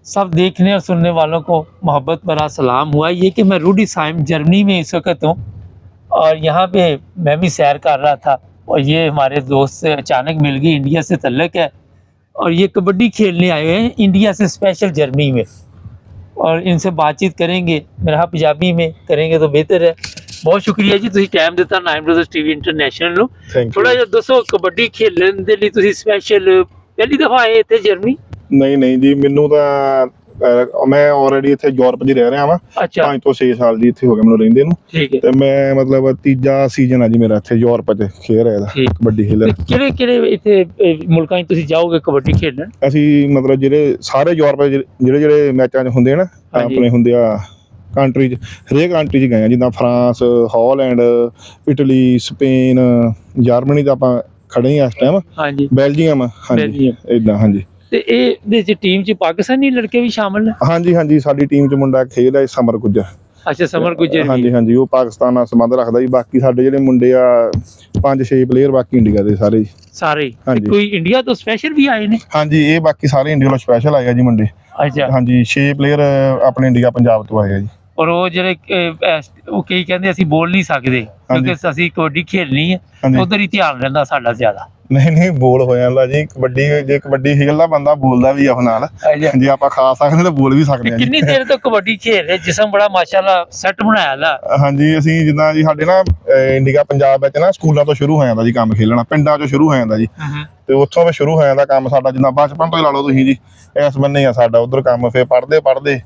सब देखने और सुनने वालों को मोहब्बत भरा सलाम हुआ ये कि मैं रूडीसाइम जर्मनी में इस वक्त हूँ और यहाँ पे मैं भी सैर कर रहा था और ये हमारे दोस्त से अचानक मिल गई, इंडिया से तल्लक है और ये कबड्डी खेलने आए हैं इंडिया से स्पेशल जर्मनी में और इनसे बातचीत करेंगे। मेरा पंजाबी में करेंगे तो बेहतर है। बहुत शुक्रिया जी, ਤੁਸੀਂ ਟਾਈਮ ਦਿੱਤਾ ਨਾਈਨ ਬ੍ਰਦਰਸ ਟੀਵੀ ਇੰਟਰਨੈਸ਼ਨਲ ਨੂੰ। ਥੋੜਾ ਜਿਹਾ ਦੱਸੋ ਕਬੱਡੀ ਖੇਲਣ ਦੇ ਲਈ ਤੁਸੀਂ ਸਪੈਸ਼ਲ ਪਹਿਲੀ ਦਫਾ ਆਏ ਇੱਥੇ ਜਰਮਨੀ? ਨਹੀਂ ਜੀ, ਮੈਨੂੰ ਤਾਂ ਮੈਂ ਆਲਰੇਡੀ ਇੱਥੇ ਯੂਰਪ 'ਚ ਰਹਿ ਰਿਹਾ ਵਾਂ। ਅੱਛਾ, 5 ਤੋਂ 6 ਸਾਲ ਜੀ ਇੱਥੇ ਹੋ ਗਏ ਮੈਨੂੰ ਰਹਿੰਦੇ ਨੂੰ। ਠੀਕ ਹੈ। ਤੇ ਮੈਂ ਮਤਲਬ ਤੀਜਾ ਸੀਜ਼ਨ ਆ ਜੀ ਮੇਰਾ ਇੱਥੇ ਯੂਰਪ 'ਚ ਖੇਡ ਰਿਹਾ ਦਾ ਕਬੱਡੀ ਖੇਲਣ। ਕਿਹੜੇ ਕਿਹੜੇ ਇੱਥੇ ਮੁਲਕਾਂ 'ਚ ਤੁਸੀਂ ਜਾਓਗੇ ਕਬੱਡੀ ਖੇਲਣ? ਅਸੀਂ ਮਤਲਬ ਜਿਹੜੇ ਸਾਰੇ ਯੂਰਪ ਦੇ ਜਿਹੜੇ ਮੈਚਾਂ 'ਚ ਹੁੰਦੇ ਆ ਨਾ ਆਪਣੇ ਹੁੰਦੇ ਆ ਕੰਟਰੀ 'ਚ, ਹਰੇਕ ਕੰਟਰੀ 'ਚ ਗਏ ਆ, ਜਿੱਦਾਂ France, Holland, Italy, Spain, Germany ਦਾ ਆਪਾਂ ਖੜੇ ਆ ਇਸ ਟਾਈਮ। ਹਾਂਜੀ, ਬੈਲਜੀਅਮ। ਹਾਂਜੀ ਇਦਾਂ। ਹਾਂਜੀ। ਤੇ ਇਹਦੇ 'ਚ ਟੀਮ 'ਚ ਪਾਕਿਸਤਾਨੀ ਲੜਕੇ ਵੀ ਸ਼ਾਮਲ ਨੇ? ਹਾਂਜੀ ਸਾਡੀ ਟੀਮ 'ਚ ਮੁੰਡਾ ਖੇਡ ਹੈ ਸਮਰ ਗੁੱਜਰ। ਅੱਛਾ, ਸਮਰ ਗੁੱਜਰ। ਹਾਂਜੀ ਉਹ ਪਾਕਿਸਤਾਨ ਨਾਲ ਸੰਬੰਧ ਰੱਖਦਾ ਜੀ। ਬਾਕੀ ਸਾਡੇ ਜਿਹੜੇ ਮੁੰਡੇ ਆ 5-6 ਪਲੇਅਰ ਬਾਕੀ ਇੰਡੀਆ ਦੇ ਸਾਰੇ ਸਾਰੇ। ਹਾਂਜੀ। ਕੋਈ ਇੰਡੀਆ ਤੋਂ ਸਪੈਸ਼ਲ ਵੀ ਆਏ ਨੇ? ਹਾਂਜੀ, ਇਹ ਬਾਕੀ ਸਾਰੇ ਇੰਡੀਆ ਤੋਂ ਸਪੈਸ਼ਲ ਆਏ ਆ ਜੀ ਮੁੰਡੇ। ਅੱਛਾ। ਹਾਂਜੀ 6 ਪਲੇਅਰ ਆਪਣੇ ਇੰਡੀਆ ਪੰਜਾਬ ਤੋਂ ਆਏ ਆ ਜੀ। ਔਰ ਉਹ ਜਿਹੜੇ ਉਹ ਕਈ ਕਹਿੰਦੇ ਅਸੀਂ ਬੋਲ ਨਹੀਂ ਸਕਦੇ ਕਿਉਂਕਿ ਅਸੀਂ ਕਬੱਡੀ ਖੇਲਣੀ ਹੈ, ਉਧਰ ਹੀ ਧਿਆਨ ਰਹਿੰਦਾ ਸਾਡਾ ਜ਼ਿਆਦਾ। ਨਹੀਂ ਬੋਲ ਹੋ ਜਾਂਦਾ ਜੀ। ਕਬੱਡੀ ਜੇ ਕਬੱਡੀ ਖੇਲਦਾ ਬੰਦਾ ਬੋਲਦਾ ਵੀ ਆ ਨਾਲ। ਜੇ ਆਪਾਂ ਖਾ ਸਕਦੇ ਤਾਂ ਬੋਲ ਵੀ ਸਕਦੇ ਆ। ਕਿੰਨੀ ਦੇਰ ਤੋਂ ਕਬੱਡੀ ਖੇਲ ਰਹੇ? ਜਿਸਮ ਬੜਾ ਮਾਸ਼ਾਅੱਲਾ ਸੈੱਟ ਬਣਾਇਆ ਲਾ। ਹਾਂਜੀ, ਅਸੀਂ ਜਿੱਦਾਂ ਜੀ ਸਾਡੇ ਨਾ ਇੰਡੀਆ ਪੰਜਾਬ ਵਿੱਚ ਨਾ ਸਕੂਲਾਂ ਤੋਂ ਸ਼ੁਰੂ ਹੋ ਜਾਂਦਾ ਜੀ ਕੰਮ ਖੇਲਣਾ, ਪਿੰਡਾਂ 'ਚੋਂ ਸ਼ੁਰੂ ਹੋ ਜਾਂਦਾ ਜੀ। ਤੇ ਉੱਥੋਂ ਸ਼ੁਰੂ ਹੋ ਜਾਂਦਾ ਕੰਮ ਸਾਡਾ, ਜਿੱਦਾਂ ਬਚਪਨ ਤੋਂ ਹੀ ਲਾ ਲਓ ਤੁਸੀਂ ਜੀ। ਇਸ ਬੰਨੇ ਆ ਸਾਡਾ ਉਧਰ ਕੰਮ। ਫਿਰ ਪੜ੍ਹਦੇ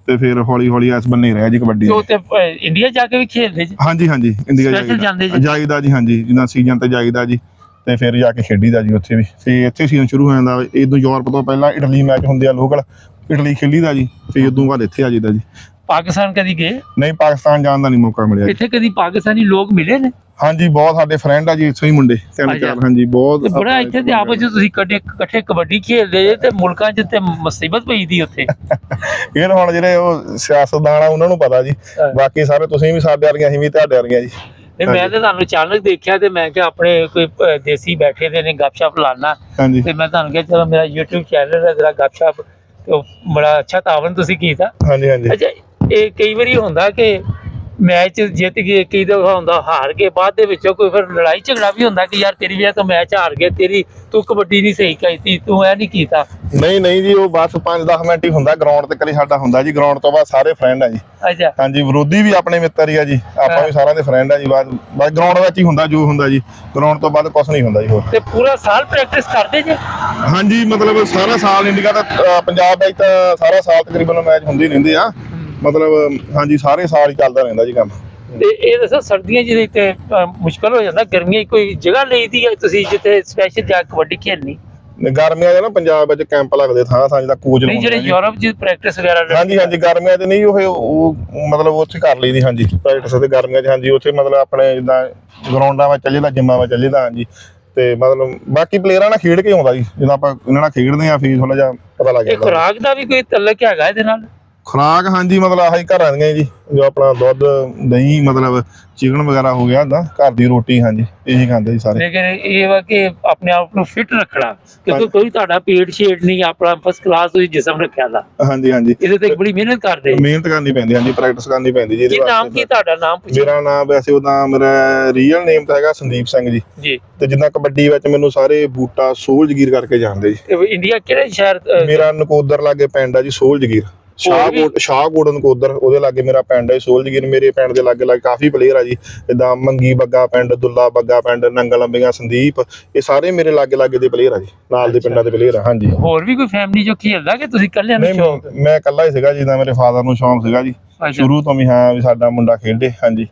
ਤੇ ਫਿਰ ਹੌਲੀ ਇਸ ਬੰਨੇ ਰਿਹਾ ਜੀ ਕਬੱਡੀ। ਤੇ ਇੰਡੀਆ ਜਾ ਕੇ ਵੀ ਖੇਡਦੇ ਜੀ? ਹਾਂਜੀ ਇੰਡੀਆ ਜਾਈਦਾ ਜੀ। ਹਾਂਜੀ, ਜਿੱਦਾਂ ਸੀਜ਼ਨ ਤੇ ਜਾਈਦਾ ਜੀ ਤੇ ਫਿਰ ਜਾ ਕੇ ਖੇਡੀਦਾ ਜੀ ਉੱਥੇ ਵੀ। ਫਿਰ ਇੱਥੇ ਸੀਜ਼ਨ ਸ਼ੁਰੂ ਹੋ ਜਾਂਦਾ। ਇਦੋਂ ਯੂਰਪ ਤੋਂ ਪਹਿਲਾਂ ਇਟਲੀ ਮੈਚ ਹੁੰਦੇ ਆ ਲੋਕਲ, ਇਟਲੀ ਖੇਲੀਦਾ ਜੀ। ਫਿਰ ਉਦੋਂ ਬਾਅਦ ਇੱਥੇ ਆ ਜਾਈਦਾ ਜੀ। ਪਾਕਿਸਤਾਨ ਕਦੀ ਗਏ? ਨਹੀਂ, ਪਾਕਿਸਤਾਨ ਜਾਣ ਦਾ ਨਹੀਂ ਮੌਕਾ ਮਿਲਿਆ। ਇੱਥੇ ਕਦੀ ਪਾਕਿਸਤਾਨੀ ਲੋਕ ਮਿਲੇ ਨੇ? ਹਾਂਜੀ, ਬਹੁਤ ਸਾਡੇ ਫਰੈਂਡ ਆ ਜੀ ਇੱਥੋਂ ਹੀ ਮੁੰਡੇ 3-4। ਹਾਂਜੀ, ਬਹੁਤ ਬੜਾ। ਇੱਥੇ ਤੇ ਆਪਸ ਵਿੱਚ ਤੁਸੀਂ ਇਕੱਠੇ ਕਬੱਡੀ ਖੇਡਦੇ ਜੇ ਤੇ ਮੁਲਕਾਂ 'ਚ ਤੇ ਮੁਸੀਬਤ ਪਈ ਦੀ ਉੱਥੇ। ਇਹ ਹੁਣ ਜਿਹੜੇ ਉਹ ਸਿਆਸਤਦਾਨ ਆ ਉਹਨਾਂ ਨੂੰ ਪਤਾ ਜੀ। ਬਾਕੀ ਸਾਰੇ ਤੁਸੀਂ ਵੀ ਸਾਡੇ ਵਰਗੇ, ਅਸੀਂ ਵੀ ਤੁਹਾਡੇ ਵਰਗੇ ਜੀ। ਮੈਂ ਤੇ ਤੁਹਾਨੂੰ ਅਚਾਨਕ ਦੇਖਿਆ ਤੇ ਮੈਂ ਕਿਹਾ ਆਪਣੇ ਕੋਈ ਦੇਸੀ ਬੈਠੇ ਦੇ ਨੇ ਗੱਪਸ਼ਪ ਲਾਣਾ। ਤੇ ਮੈਂ ਤੁਹਾਨੂੰ ਕਿਹਾ ਚਲੋ ਮੇਰਾ YouTube ਚੈਨਲ ਹੈ ਜਰਾ ਗੱਪਸ਼ਪ, ਤੇ ਬੜਾ ਅੱਛਾ ਤਾਵਨ ਤੁਸੀਂ ਕੀਤਾ। ਹਾਂਜੀ। ਅੱਛਾ, ਇਹ ਕਈ ਵਾਰੀ ਹੁੰਦਾ ਕਿ ਮੈਚ ਜਿੱਤ ਗਏ, ਕਈ ਦਫਾ ਹੁੰਦਾ ਹਾਰ ਗਏ, ਬਾਅਦ ਦੇ ਵਿੱਚੋਂ ਕੋਈ ਫਿਰ ਲੜਾਈ ਝਗੜਾ ਵੀ ਹੁੰਦਾ ਕਿ ਯਾਰ ਤੇਰੀ ਵਜ੍ਹਾ ਤੋਂ ਮੈਚ ਹਾਰ ਗਏ, ਤੂੰ ਕਬੱਡੀ ਨਹੀਂ ਸਹੀ ਕੀਤੀ, ਤੂੰ ਇਹ ਨਹੀਂ ਕੀਤਾ? ਨਹੀਂ ਜੀ, ਉਹ ਬਸ 5-10 ਮਿੰਟ ਹੀ ਹੁੰਦਾ ਗਰਾਊਂਡ ਤੇ ਕਰੀ ਸਾਡਾ ਹੁੰਦਾ ਜੀ। ਗਰਾਊਂਡ ਤੋਂ ਬਾਅਦ ਸਾਰੇ ਫਰੈਂਡ ਆ ਜੀ। ਅੱਛਾ। ਹਾਂਜੀ, ਵਿਰੋਧੀ ਵੀ ਆਪਣੇ ਮਿੱਤਰ ਹੀ ਆ ਜੀ, ਆਪਾਂ ਵੀ ਸਾਰਿਆਂ ਦੇ ਫਰੈਂਡ ਆ ਜੀ। ਬਸ ਗਰਾਊਂਡ ਵਿੱਚ ਹੀ ਹੁੰਦਾ ਜੋ ਹੁੰਦਾ ਜੀ। ਗਰਾਊਂਡ ਤੋਂ ਬਾਅਦ ਕੁਛ ਨਹੀਂ ਹੁੰਦਾ ਜੀ ਹੋਰ। ਤੇ ਪੂਰਾ ਸਾਲ ਪ੍ਰੈਕਟਿਸ ਕਰਦੇ ਜੇ? ਹਾਂਜੀ, ਮਤਲਬ ਸਾਰਾ ਸਾਲ ਇੰਡੀਆ ਦਾ ਪੰਜਾਬ ਵਿੱਚ ਤਾਂ ਸਾਰਾ ਸਾਲ ਤਕਰੀਬਨ ਮੈਚ ਹੁੰਦੇ ਹੀ ਰਹਿੰਦੇ ਆ। ਮਤਲਬ ਹਾਂਜੀ, ਸਾਰੇ ਸਾਲ ਹੀ ਚੱਲਦਾ ਰਹਿੰਦਾ ਜੀ ਕੰਮ। ਤੇ ਇਹ ਦੱਸੋ ਸਰਦੀਆਂ ਜਿਹਦੇ ਤੇ ਮੁਸ਼ਕਲ ਹੋ ਜਾਂਦਾ, ਗਰਮੀਆਂ ਕੋਈ ਜਗ੍ਹਾ ਲਈਦੀ ਹੈ ਤੁਸੀਂ ਜਿੱਥੇ ਸਪੈਸ਼ਲ ਜਾ ਕਬੱਡੀ ਖੇਲਣੀ? ਗਰਮੀਆਂ 'ਚ ਨਾ ਪੰਜਾਬ ਵਿੱਚ ਕੈਂਪ ਲੱਗਦੇ ਥਾਂ ਜਿੱਦਾਂ ਕੋਚ ਨਹੀਂ, ਜਿਹੜੇ ਯੂਰਪ 'ਚ ਪ੍ਰੈਕਟਿਸ ਵਗੈਰਾ। ਹਾਂਜੀ ਗਰਮੀਆਂ 'ਚ ਨਹੀਂ, ਉਹ ਮਤਲਬ ਉੱਥੇ ਕਰ ਲਈਦੀ। ਹਾਂਜੀ, ਪ੍ਰੈਕਟਿਸ ਤੇ ਗਰਮੀਆਂ 'ਚ। ਹਾਂਜੀ, ਉੱਥੇ ਮਤਲਬ ਆਪਣੇ ਜਿੱਦਾਂ ਗਰਾਊਂਡਾਂ ਵਿੱਚ ਚੱਲੇ ਦਾ, ਜਿੰਮਾਂ ਵਿੱਚ ਚੱਲੇ ਦਾ। ਹਾਂਜੀ, ਤੇ ਮਤਲਬ ਬਾਕੀ ਪਲੇਅਰਾਂ ਨਾਲ ਖੇਡ ਕੇ ਆਉਂਦਾ ਜੀ। ਜਦੋਂ ਆਪਾਂ ਇਹਨਾਂ ਨਾਲ ਖੇਡਦੇ ਆ ਫਿਰ ਥੋੜਾ ਜਿਹਾ ਪਤਾ ਲੱਗ ਜਾਂਦਾ। ਖੁਰਾਕ ਦਾ ਵੀ ਕੋਈ ਤਲਕ ਹੈਗਾ ਇਹਦੇ ਨਾਲ? ਖੁਰਾਕ ਹਾਂਜੀ, ਮਤਲਬ ਆਹੀ ਘਰਾਂ ਦੀਆਂ ਜੀ, ਜੋ ਆਪਣਾ ਦੁੱਧ, ਦਹੀਂ, ਮਤਲਬ ਚਿਕਨ ਵਗੈਰਾ ਹੋ ਗਿਆ, ਦਾ ਘਰ ਦੀ ਰੋਟੀ। ਹਾਂਜੀ, ਇਹੀ ਖਾਂਦੇ ਜੀ ਸਾਰੇ। ਲੇਕਿਨ ਇਹ ਵਾ ਕਿ ਆਪਣੇ ਆਪ ਨੂੰ ਫਿੱਟ ਰੱਖਣਾ, ਕਿਉਂਕਿ ਕੋਈ ਤੁਹਾਡਾ ਪੇਟ ਸ਼ੇਟ ਨਹੀਂ, ਆਪਣਾ ਫਸਟ ਕਲਾਸ ਤੁਸੀਂ ਜਿਸਮ ਰੱਖਿਆ ਦਾ। ਹਾਂਜੀ ਇਹਦੇ ਤੇ ਬੜੀ ਮਿਹਨਤ ਕਰਦੇ। ਮਿਹਨਤ ਕਰਨੀ ਪੈਂਦੀ। ਹਾਂਜੀ, ਪ੍ਰੈਕਟਿਸ ਕਰਨੀ ਪੈਂਦੀ ਜੀ। ਨਾਮ ਕੀ ਤੁਹਾਡਾ? ਨਾਮ ਮੇਰਾ ਨਾਮ ਵੈਸੇ ਉਹਦਾ ਮੇਰਾ ਰੀਅਲ ਨੇਮ ਤਾਂ ਹੈਗਾ ਸੰਦੀਪ ਸਿੰਘ ਜੀ। ਤੇ ਜਿੱਦਾਂ ਕਬੱਡੀ ਵਿੱਚ ਮੈਨੂੰ ਸਾਰੇ ਬੂਟਾ ਸੋਲ ਜਗੀਰ ਕਰਕੇ ਜਾਣਦੇ ਜੀ। ਇੰਡੀਆ ਕਿਹੜੇ ਸ਼ਹਿਰ? ਮੇਰਾ ਨਕੋਦਰ ਲਾਗੇ ਪਿੰਡ ਆ ਜੀ, ਸੋਲ ਜਗੀਰ। ਸ਼ਾਹਕੋਟ ਨਕੋਦਰ, ਉਹਦੇ ਲਾਗੇ ਮੇਰਾ ਪਿੰਡ ਹੈ ਸੋਲ ਜਗੀਰ। ਮੇਰੇ ਪਿੰਡ ਦੇ ਲਾਗੇ ਕਾਫੀ ਪਲੇਅਰ ਆ ਜੀ, ਜਿੱਦਾਂ ਮੰਗੀ ਬੱਗਾ ਪਿੰਡ, ਦੁੱਲਾ ਬੱਗਾ ਪਿੰਡ, ਨੰਗਲ ਅੰਬੀਆਂ, ਸੰਦੀਪ, ਇਹ ਸਾਰੇ ਮੇਰੇ ਲਾਗੇ ਦੇ ਪਲੇਅਰ ਆ ਜੀ, ਨਾਲ ਦੇ ਪਿੰਡਾਂ ਦੇ ਪਲੇਅਰ ਆ। ਹਾਂਜੀ। ਹੋਰ ਵੀ ਕੋਈ ਫੈਮਿਲੀ ਜੋ ਖੇਲਦਾ ਕਿ ਤੁਸੀਂ ਇਕੱਲੇ? ਨਹੀਂ, ਮੈਂ ਇਕੱਲਾ ਹੀ ਸੀਗਾ, ਜਿੱਦਾਂ ਮੇਰੇ ਫਾਦਰ ਨੂੰ ਸ਼ੌਂਕ ਸੀਗਾ ਜੀ ਸ਼ੁਰੂ ਤੋਂ ਵੀ। ਹਾਂ, ਵੀ ਸਾਡਾ ਮੁੰਡਾ ਖੇਡੇ। ਹਾਂਜੀ,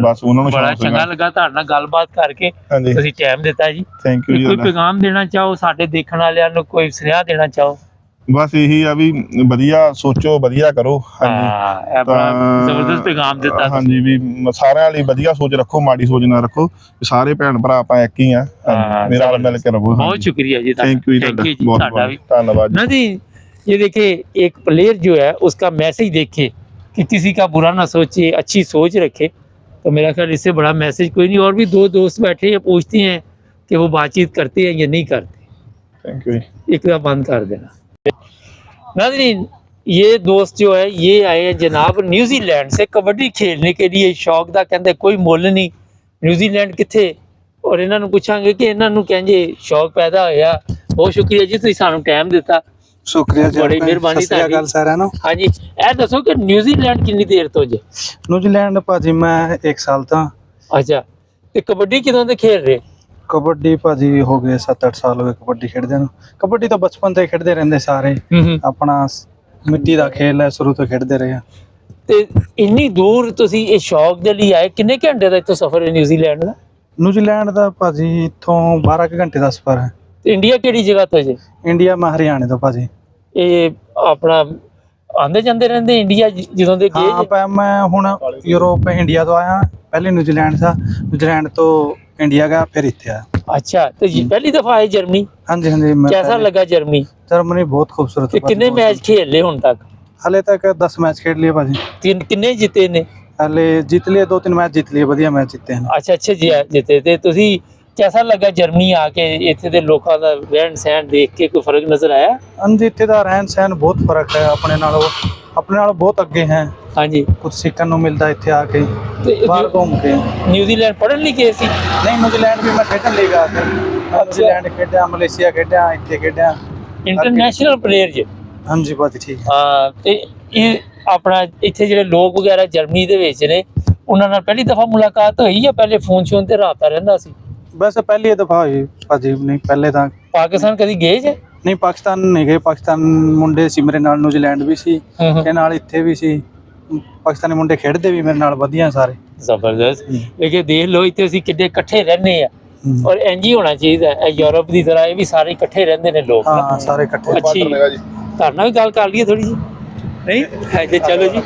ਬਸ ਉਹਨਾਂ ਨੂੰ ਬੜਾ ਚੰਗਾ ਲੱਗਾ ਤੁਹਾਡੇ ਨਾਲ ਗੱਲਬਾਤ ਕਰਕੇ। ਤੁਸੀਂ ਟਾਈਮ ਦਿੱਤਾ ਜੀ। ਥੈਂਕ ਯੂ ਜੀ। ਕੋਈ ਪੈਗਾਮ ਦੇਣਾ ਚਾਹੋ ਸਾਡੇ ਦੇਖਣ ਵਾਲਿਆਂ ਨੂੰ, ਕੋਈ ਸੁਨੇਹਾ ਦੇਣਾ ਚਾਹੋ? ਬਸ ਇਹੀ ਆ ਵੀ ਵਧੀਆ ਸੋਚੋ, ਵਧੀਆ ਕਰੋ। ਹਾਂਜੀ, ਜ਼ਬਰਦਸਤ ਪੈਗਾਮ ਦਿੱਤਾ। ਹਾਂਜੀ, ਵੀ ਸਾਰਿਆਂ ਲਈ ਵਧੀਆ ਸੋਚ ਰੱਖੋ, ਮਾੜੀ ਸੋਚ ਨਾ ਰੱਖੋ। ਸਾਰੇ ਭੈਣ ਭਰਾ ਆਪਾਂ ਇੱਕ ਹੀ ਆ। ਮੇਰੇ ਨਾਲ ਮਿਲ ਕੇ ਰਹੋ। बहुत शुक्रिया जी, थैंक यू जी, धन्यवाद ना जी। ये देखिए, एक प्लेयर जो है उसका मैसेज देखे कि किसी का बुरा ना सोचे, अच्छी सोच रखे, तो मेरा ख्याल इससे बड़ा मैसेज कोई नहीं। और भी 2 दोस्त बैठे हैं, पूछते हैं कि वो बातचीत करते हैं या नहीं करते। Thank you. एक बंद कर देना नाज़रीन। ये दोस्त जो है ये आए हैं जनाब न्यूजीलैंड से कबड्डी खेलने के लिए शौक ਦਾ ਕਹਿੰਦੇ ਕੋਈ ਮੁੱਲ ਨਹੀਂ न्यूजीलैंड ਕਿੱਥੇ ਔਰ ਇਹਨਾਂ ਨੂੰ ਪੁੱਛਾਂਗੇ ਕਿ ਇਹਨਾਂ ਨੂੰ ਕਹਿੰਦੇ ਸ਼ੌਕ ਪੈਦਾ ਹੋਇਆ ਬਹੁਤ ਸ਼ੁਕਰੀਆ ਜੀ ਤੁਸੀਂ ਸਾਨੂੰ ਟਾਈਮ ਦਿੱਤਾ ਸ਼ੁਕਰੀਆ ਜੀ ਬੜੀ ਮਿਹਰਬਾਨੀ ਤੁਹਾਡੀ ਗੱਲ ਸਾਰਿਆਂ ਨੂੰ ਹਾਂਜੀ ਇਹ ਦੱਸੋ ਕਿ न्यूजीलैंड ਕਿੰਨੀ ਦੇਰ ਤੋਂ ਜੇ ਨਿਊਜ਼ੀਲੈਂਡ ਭਾਜੀ ਮੈਂ 1 ਸਾਲ ਤੋਂ ਅੱਛਾ ਤੇ ਕਬੱਡੀ ਕਿਦੋਂ ਦੇ ਖੇਡ ਰਹੇ ਕਬੱਡੀ ਭਾਜੀ ਹੋ ਗਏ 7-8 ਸਾਲ ਹੋ ਗਏ ਕਬੱਡੀ ਖੇਡਦੇ ਨੂੰ ਕਬੱਡੀ ਤਾਂ ਬਚਪਨ ਤੋਂ ਹੀ ਖੇਡਦੇ ਰਹਿੰਦੇ ਸਾਰੇ ਆਪਣਾ ਮਿੱਟੀ ਦਾ ਖੇਲ ਹੈ ਸ਼ੁਰੂ ਤੋਂ ਖੇਡਦੇ ਰਹੇ ਆ ਤੇ ਇੰਨੀ ਦੂਰ ਤੁਸੀਂ ਇਹ ਸ਼ੌਕ ਦੇ ਲਈ ਆਏ ਕਿੰਨੇ ਘੰਟੇ ਦਾ ਇੱਥੋਂ ਸਫ਼ਰ ਹੈ न्यूजीलैंड ਦਾ ਨਿਊਜ਼ੀਲੈਂਡ ਦਾ ਭਾਜੀ ਇੱਥੋਂ 12 ਕੁ ਘੰਟੇ ਦਾ ਸਫ਼ਰ ਹੈ ਤੇ ਇੰਡੀਆ ਕਿਹੜੀ ਜਗ੍ਹਾ ਤੋਂ ਜੇ ਇੰਡੀਆ ਮੈਂ ਹਰਿਆਣੇ ਤੋਂ ਭਾਜੀ ਇਹ ਆਪਣਾ ਆਂਦੇ ਜਾਂਦੇ ਰਹਿੰਦੇ ਇੰਡੀਆ ਜਦੋਂ ਦੇ ਗਏ ਹਾਂ ਪਰ ਮੈਂ ਹੁਣ ਯੂਰਪ ਇੰਡੀਆ ਤੋਂ ਆਇਆ ਪਹਿਲੇ ਨਿਊਜ਼ੀਲੈਂਡ ਤੋਂ ਇੰਡੀਆ ਗਿਆ ਫਿਰ ਇੱਥੇ ਆਇਆ अच्छा तो जी पहली दफा आए जर्मनी ਹਾਂਜੀ ਹਾਂਜੀ ਮੈਂ कैसा लगा जर्मनी ਜਰਮਨੀ ਬਹੁਤ ਖੂਬਸੂਰਤ ते कितने मैच खेल ले हुन तक ਹਲੇ ਤੱਕ 10 ਮੈਚ ਖੇਡ लिए ਭਾਜੀ तीन किन्ने जीते ने ਹਲੇ ਜਿੱਤ लिए 2-3 ਮੈਚ ਜਿੱਤ लिए ਵਧੀਆ ਮੈਚ ਜਿੱਤੇ ਹਨ अच्छा अच्छे जी जीते ते तुसी कैसा लगा जर्मनी आके इत्थे दे लोकां दा रहन सहन देख के कोई फर्क नजर आया ਹਾਂਜੀ ਇੱਥੇ ਦਾ ਰਹਿਣ ਸਹਿਣ ਬਹੁਤ ਫਰਕ ਹੈ ਆਪਣੇ ਨਾਲੋਂ ਬਹੁਤ ਅੱਗੇ ਹੈ हाँ जी ਕੁਝ ਸਿੱਖਣ ਨੂੰ ਮਿਲਦਾ ਇੱਥੇ ਆ ਕੇ ते ਬਾਹਰ ਘੁੰਮ ਕੇ न्यूजीलैंड पढ़न ਲਈ ਗਏ ਸੀ ਨਹੀਂ ਨਿਊਜ਼ੀਲੈਂਡ ਵੀ ਮੈਂ ਖੇਡਣ ਲਈ ਗਿਆ ਸੀ ਨਿਊਜ਼ੀਲੈਂਡ ਖੇਡਿਆ ਮਲੇਸ਼ੀਆ ਖੇਡਿਆ ਇੱਥੇ ਖੇਡਿਆ ਇੰਟਰਨੈਸ਼ਨਲ ਪਲੇਅਰ ਜੇ ਹਾਂਜੀ ਭਾਜੀ ਠੀਕ ਹੈ ਹਾਂ ਤੇ ਇਹ ਆਪਣਾ ਇੱਥੇ ਜਿਹੜੇ ਲੋਕ ਵਗੈਰਾ ਜਰਮਨੀ ਦੇ ਵਿੱਚ ਨੇ ਉਹਨਾਂ ਨਾਲ ਪਹਿਲੀ ਦਫਾ ਮੁਲਾਕਾਤ ਹੋਈ ਜਾਂ ਪਹਿਲੇ ਫੋਨ ਸ਼ੋਨ ਤੇ ਰਾਬਤਾ ਰਹਿੰਦਾ ਸੀ ਬਸ ਪਹਿਲੀ ਦਫਾ ਹੋਈ ਭਾਜੀ ਨਹੀਂ ਪਹਿਲੇ ਤਾਂ ਪਾਕਿਸਤਾਨ ਕਦੀ ਗਏ ਜੇ ਨਹੀਂ ਪਾਕਿਸਤਾਨ ਨਹੀਂ ਗਏ ਪਾਕਿਸਤਾਨ ਮੁੰਡੇ ਸੀ ਮੇਰੇ ਨਾਲ ਨਿਊਜ਼ੀਲੈਂਡ ਵੀ ਸੀ ਤੇ ਨਾਲ ਇੱਥੇ ਵੀ ਸੀ ਪਾਕਿਸਤਾਨੀ ਮੁੰਡੇ ਖੇਡਦੇ ਵੀ ਮੇਰੇ ਨਾਲ ਵਧੀਆ ਸਾਰੇ ਜ਼ਬਰਦਸਤ ਲੇਕਿਨ ਦੇਖ ਲਓ ਇੱਥੇ ਅਸੀਂ ਕਿੱਡੇ ਇਕੱਠੇ ਰਹਿੰਦੇ ਆ ਔਰ ਇੰਜ ਹੀ ਹੋਣਾ ਚਾਹੀਦਾ ਇਹ ਯੂਰਪ ਦੀ ਤਰ੍ਹਾਂ ਇਹ ਵੀ ਸਾਰੇ ਇਕੱਠੇ ਰਹਿੰਦੇ ਨੇ ਲੋਕ ਹਾਂ ਸਾਰੇ ਇਕੱਠੇ ਅੱਛੀ ਤੁਹਾਡੇ ਨਾਲ ਵੀ ਗੱਲ ਕਰ ਲਈਏ ਥੋੜੀ ਜੀ ਨਹੀਂ ਹੈ ਚਲੋ ਜੀ